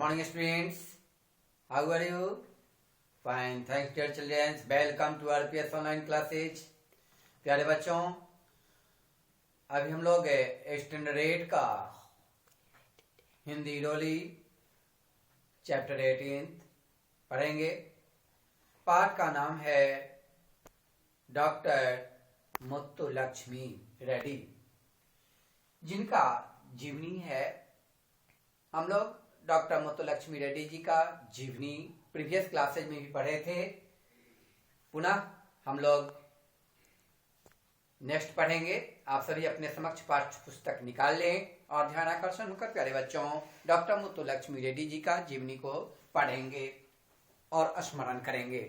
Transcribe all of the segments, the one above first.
morning, students. How are you? Fine. Thanks, dear children. Welcome to RPS online classes. प्यारे बच्चों, अभी हम लोग स्टैंडर्ड 8 का हिंदी डोली चैप्टर 18 पढ़ेंगे। पाठ का नाम है डॉक्टर मुत्तुलक्ष्मी रेड्डी, जिनका जीवनी है। हम लोग डॉक्टर मुत्तुलक्ष्मी रेड्डी जी का जीवनी प्रीवियस क्लासेज में भी पढ़े थे। पुनः हम लोग नेक्स्ट पढ़ेंगे। आप सभी अपने समक्ष पाठ्य पुस्तक निकाल लें और ध्यान आकर्षण होकर प्यारे बच्चों डॉक्टर मुत्तुलक्ष्मी रेड्डी जी का जीवनी को पढ़ेंगे और स्मरण करेंगे।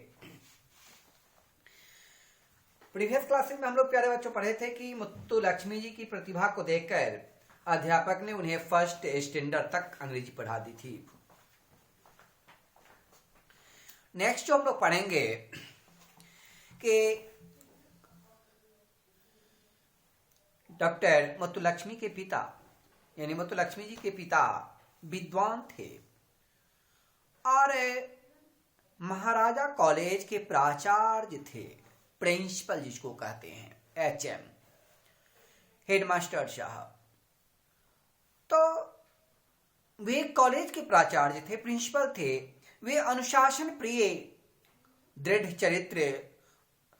प्रीवियस क्लासेस में हम लोग प्यारे बच्चों पढ़े थे कि मुत्तुलक्ष्मी जी की प्रतिभा को देखकर अध्यापक ने उन्हें फर्स्ट स्टैंडर्ड तक अंग्रेजी पढ़ा दी थी। नेक्स्ट जो हम लोग पढ़ेंगे कि डॉक्टर मुत्तुलक्ष्मी के पिता यानी मुत्तुलक्ष्मी जी के पिता विद्वान थे और महाराजा कॉलेज के प्राचार्य थे। प्रिंसिपल जिसको कहते हैं, HM हेडमास्टर साहब। तो वे कॉलेज के प्राचार्य थे, प्रिंसिपल थे। वे अनुशासन प्रिय, दृढ़ चरित्र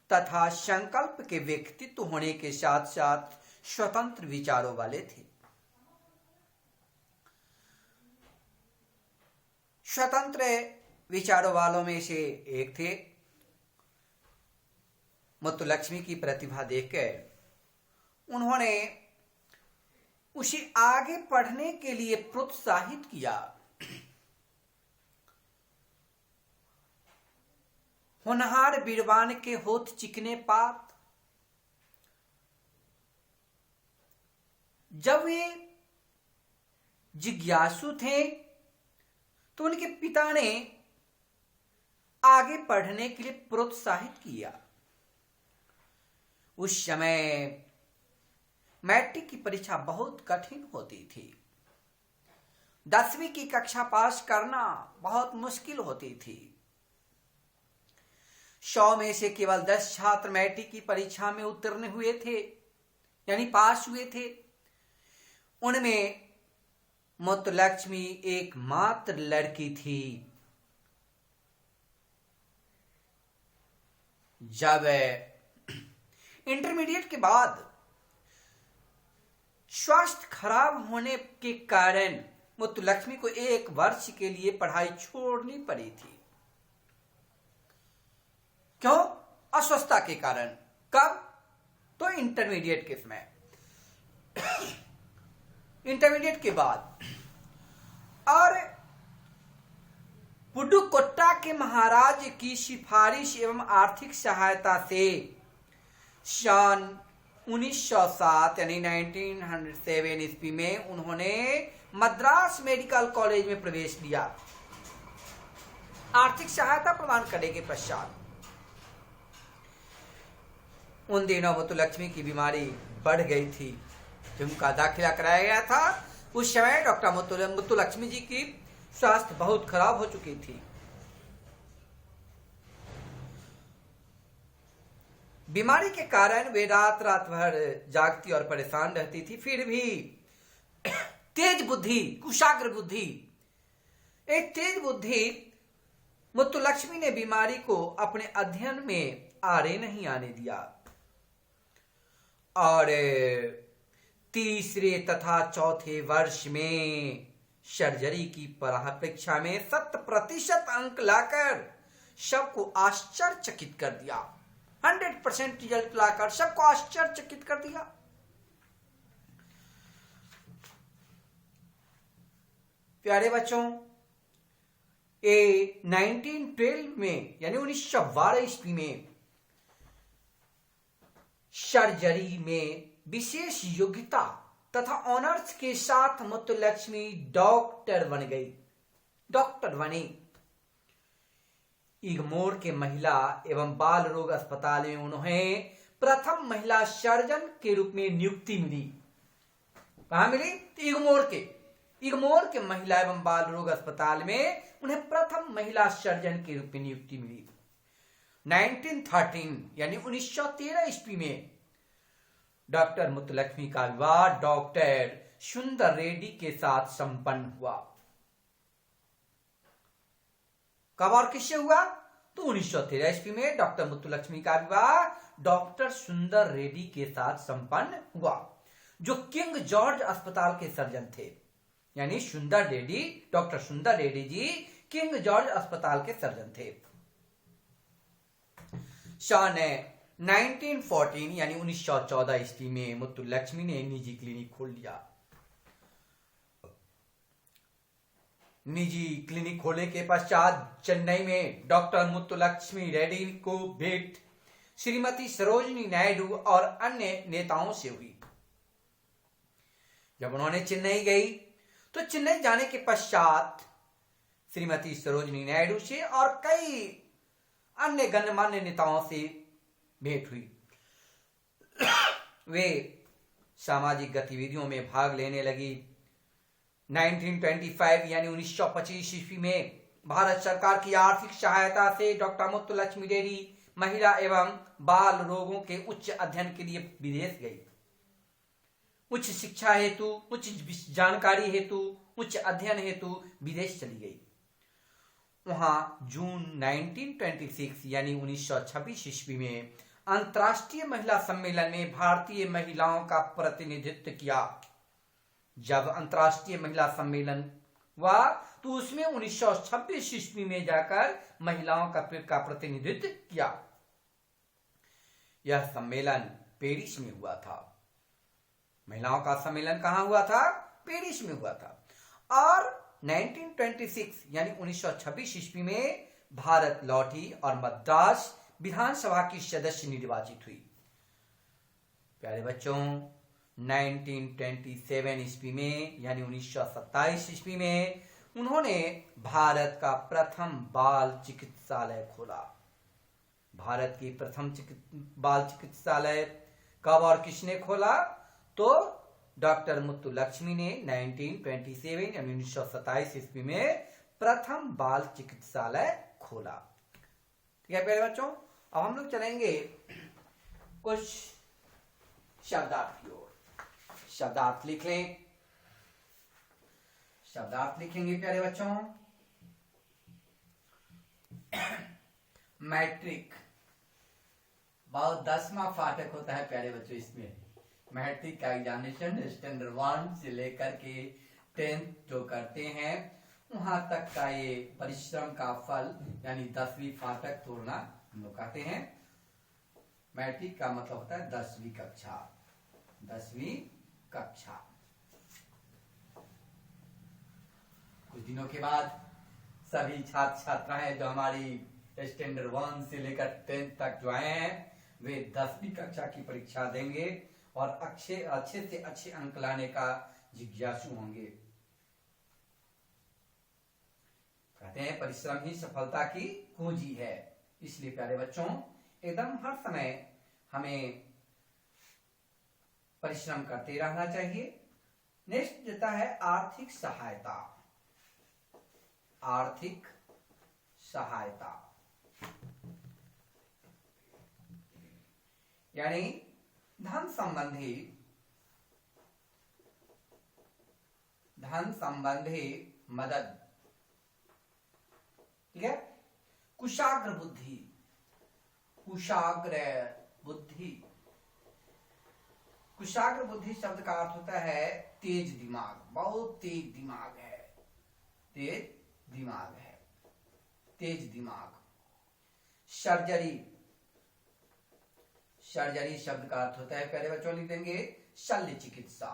तथा संकल्प के व्यक्तित्व होने के साथ साथ स्वतंत्र विचारों वाले थे। स्वतंत्र विचारों वालों में से एक थे। मुत्तुलक्ष्मी की प्रतिभा देखकर उन्होंने उसे आगे पढ़ने के लिए प्रोत्साहित किया। होनहार बीरबान के होठ चिकने पात। जब वे जिज्ञासु थे तो उनके पिता ने आगे पढ़ने के लिए प्रोत्साहित किया। उस समय मैट्रिक की परीक्षा बहुत कठिन होती थी। 10वीं की कक्षा पास करना बहुत मुश्किल होती थी। 100 में से केवल 10 छात्र मैट्रिक की परीक्षा में उत्तीर्ण हुए थे यानी पास हुए थे। उनमें मुत्तुलक्ष्मी एकमात्र लड़की थी। जब इंटरमीडिएट के बाद स्वास्थ्य खराब होने के कारण मुत्तुलक्ष्मी को 1 वर्ष के लिए पढ़ाई छोड़नी पड़ी थी। क्यों? अस्वस्थता के कारण। कब? तो इंटरमीडिएट के समय, इंटरमीडिएट के बाद। और पुडुकोट्टा के महाराज की सिफारिश एवं आर्थिक सहायता से सन 1907 यानी 1907 ईस्वी में उन्होंने मद्रास मेडिकल कॉलेज में प्रवेश लिया। आर्थिक सहायता प्रदान करने के पश्चात उन दिनों मुत्तुलक्ष्मी की बीमारी बढ़ गई थी। जब उनका दाखिला कराया गया था उस समय डॉक्टर मुत्तुलक्ष्मी जी की स्वास्थ्य बहुत खराब हो चुकी थी। बीमारी के कारण वे रात भर जागती और परेशान रहती थी। फिर भी तेज बुद्धि, कुशाग्र बुद्धि, एक तेज बुद्धि मुत्तुलक्ष्मी ने बीमारी को अपने अध्ययन में आड़े नहीं आने दिया और तीसरे तथा चौथे वर्ष में सर्जरी की परीक्षा में 100% अंक लाकर सबको आश्चर्यचकित कर दिया। 100% रिजल्ट लाकर सबको आश्चर्यचकित कर दिया। प्यारे बच्चों, ये 1912 में यानी 1912 ईस्वी में सर्जरी में विशेष योग्यता तथा ऑनर्स के साथ मुत्तुलक्ष्मी डॉक्टर बन गई। डॉक्टर बनी। इग्मोर के महिला एवं बाल रोग अस्पताल में उन्हें प्रथम महिला सर्जन के रूप में नियुक्ति मिली। कहां मिली? इग्मोर के इग्मोर के महिला एवं बाल रोग अस्पताल में उन्हें प्रथम महिला सर्जन के रूप में नियुक्ति मिली। 1913 यानी 1913 ईस्वी में डॉक्टर मुत्तुलक्ष्मी का विवाह डॉक्टर सुंदर रेड्डी के साथ संपन्न हुआ। कब और किससे हुआ? तो 1913 ईस्वी में डॉक्टर मुत्तुलक्ष्मी का विवाह डॉक्टर सुंदर रेड्डी के साथ संपन्न हुआ, जो किंग जॉर्ज अस्पताल के सर्जन थे। यानी सुंदर रेड्डी, डॉक्टर सुंदर रेड्डी जी किंग जॉर्ज अस्पताल के सर्जन थे। सन 1914 यानी 1914 ईस्वी में मुत्तुलक्ष्मी ने निजी क्लिनिक खोल लिया। निजी क्लिनिक खोलने के पश्चात चेन्नई में डॉक्टर मुत्तुलक्ष्मी रेड्डी को भेंट श्रीमती सरोजिनी नायडू और अन्य नेताओं से हुई। जब उन्होंने चेन्नई गई तो चेन्नई जाने के पश्चात श्रीमती सरोजिनी नायडू से और कई अन्य गणमान्य नेताओं से भेंट हुई। वे सामाजिक गतिविधियों में भाग लेने लगी। 1925 यानी 1925 ईस्वी में भारत सरकार की आर्थिक सहायता से डॉक्टर मुत्तुलक्ष्मी रेड्डी महिला एवं बाल रोगों के उच्च अध्ययन के लिए विदेश गई। उच्च शिक्षा हेतु, उच्च जानकारी हेतु, उच्च अध्ययन हेतु विदेश चली गई। वहां जून 1926 यानी 1926 ईस्वी में अंतर्राष्ट्रीय महिला सम्मेलन में भारतीय महिलाओं का प्रतिनिधित्व किया। जब अंतर्राष्ट्रीय महिला सम्मेलन हुआ तो उसमें 1926 ईस्वी में जाकर महिलाओं का प्रतिनिधित्व किया। यह सम्मेलन पेरिस में हुआ था। महिलाओं का सम्मेलन कहां हुआ था? पेरिस में हुआ था। और 1926 यानी 1926 ईस्वी में भारत लौटी और मद्रास विधानसभा की सदस्य निर्वाचित हुई। प्यारे बच्चों, 1927 ईस्वी में यानी 1927 ईस्वी में उन्होंने भारत का प्रथम बाल चिकित्सालय खोला। भारत की प्रथम बाल चिकित्सालय कब और किसने खोला? तो डॉक्टर मुत्तुलक्ष्मी ने 1927 यानी 1927 ईस्वी में प्रथम बाल चिकित्सालय खोला। ठीक है प्यारे बच्चों, अब हम लोग चलेंगे कुछ शब्दार्थ की ओर। शब्दार्थ लिख लें। शब्दार्थ लिखेंगे प्यारे बच्चों। मैट्रिक बहुत 10वां फाटक होता है प्यारे बच्चों। इसमें मैट्रिक का एग्जामिनेशन स्टैंडर्ड 1 से लेकर के 10th जो करते हैं वहां तक का ये परिश्रम का फल यानी 10वीं फाटक तोड़ना हम लोग कहते हैं। मैट्रिक का मतलब होता है 10वीं कक्षा। 10वीं कक्षा। कुछ दिनों के बाद सभी छात्र छात्राएं जो हमारी स्टैंडर्ड 1 से लेकर 10th तक जो आए हैं वे 10वीं कक्षा की परीक्षा देंगे और अच्छे से अच्छे अंक लाने का जिज्ञासु होंगे। कहते हैं परिश्रम ही सफलता की कुंजी है। इसलिए प्यारे बच्चों एकदम हर समय हमें परिश्रम करते रहना चाहिए। नेक्स्ट देता है आर्थिक सहायता। आर्थिक सहायता यानी धन संबंधी मदद। ठीक है। कुशाग्र बुद्धि। कुशाग्र बुद्धि। कुशाग्र बुद्धि शब्द का अर्थ होता है तेज दिमाग। बहुत तेज दिमाग है। तेज दिमाग है। तेज दिमाग। सर्जरी। सर्जरी शब्द का अर्थ होता है प्यारे बच्चों लिख देंगे शल्य चिकित्सा।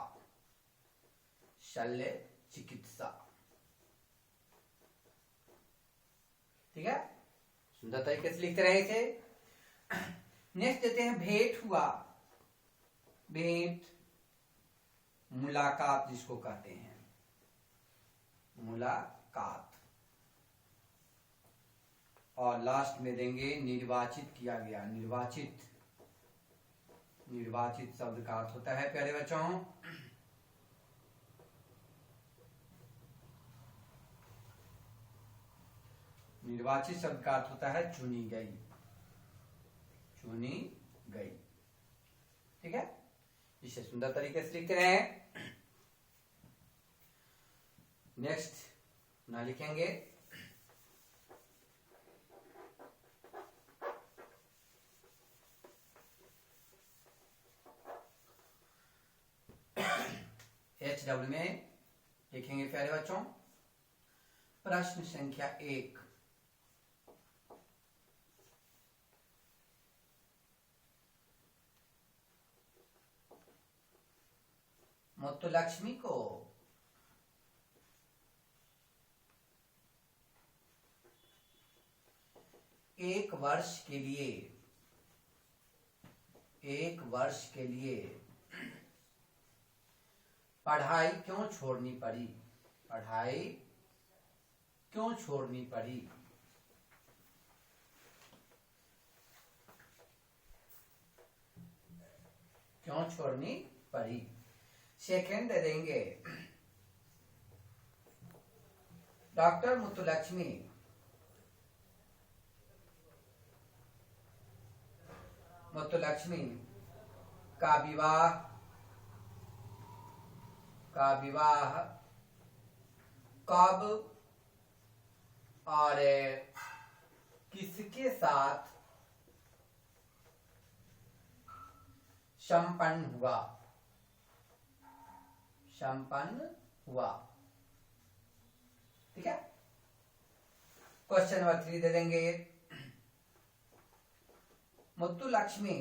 शल्य चिकित्सा। ठीक है। सुंदर तरीके से लिखते रहे इसे। नेक्स्ट देते हैं भेंट हुआ। भेंट मुलाकात जिसको कहते हैं। मुलाकात। और लास्ट में देंगे निर्वाचित किया गया। निर्वाचित। निर्वाचित शब्द का अर्थ होता है प्यारे बच्चों निर्वाचित शब्द का अर्थ होता है चुनी गई, चुनी गई। ठीक है, इसे सुंदर तरीके से लिख रहे हैं। नेक्स्ट ना लिखेंगे HW में लिखेंगे प्यारे बच्चों प्रश्न संख्या 1। मुत्तुलक्ष्मी को एक वर्ष के लिए पढ़ाई क्यों छोड़नी पड़ी? पढ़ाई क्यों छोड़नी पड़ी? क्यों छोड़नी पड़ी? सेकंड दे देंगे डॉक्टर मुत्तुलक्ष्मी का विवाह कब और किसके साथ संपन्न हुआ? ठीक है। क्वेश्चन नंबर 3 दे देंगे मुत्तुलक्ष्मी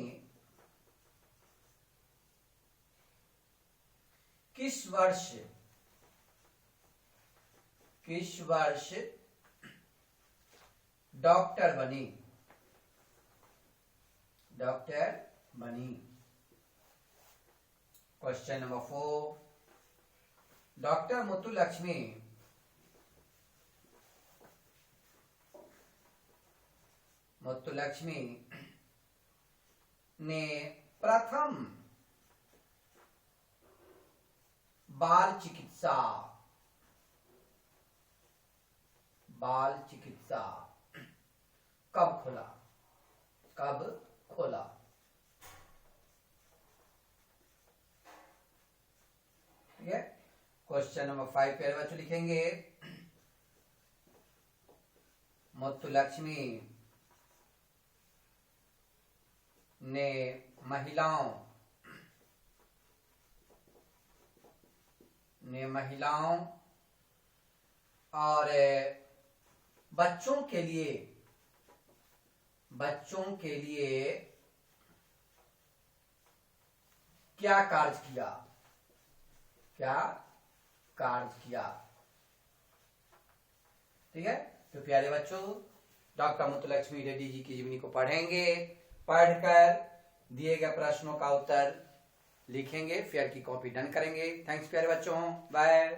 किस वर्ष डॉक्टर बनी? क्वेश्चन नंबर 4 डॉक्टर मुत्तुलक्ष्मी ने प्रथम बाल चिकित्सा कब खोला? ठीक है। क्वेश्चन नंबर 5 प्यारे बच्चों लिखेंगे मुत्तुलक्ष्मी ने महिलाओं और बच्चों के लिए क्या कार्य किया? ठीक है। तो प्यारे बच्चों डॉक्टर मुत्तुलक्ष्मी रेड्डी जी की जीवनी को पढ़ेंगे, पढ़कर दिए गए प्रश्नों का उत्तर लिखेंगे, फेयर की कॉपी डन करेंगे। थैंक्स प्यारे बच्चों, बाय।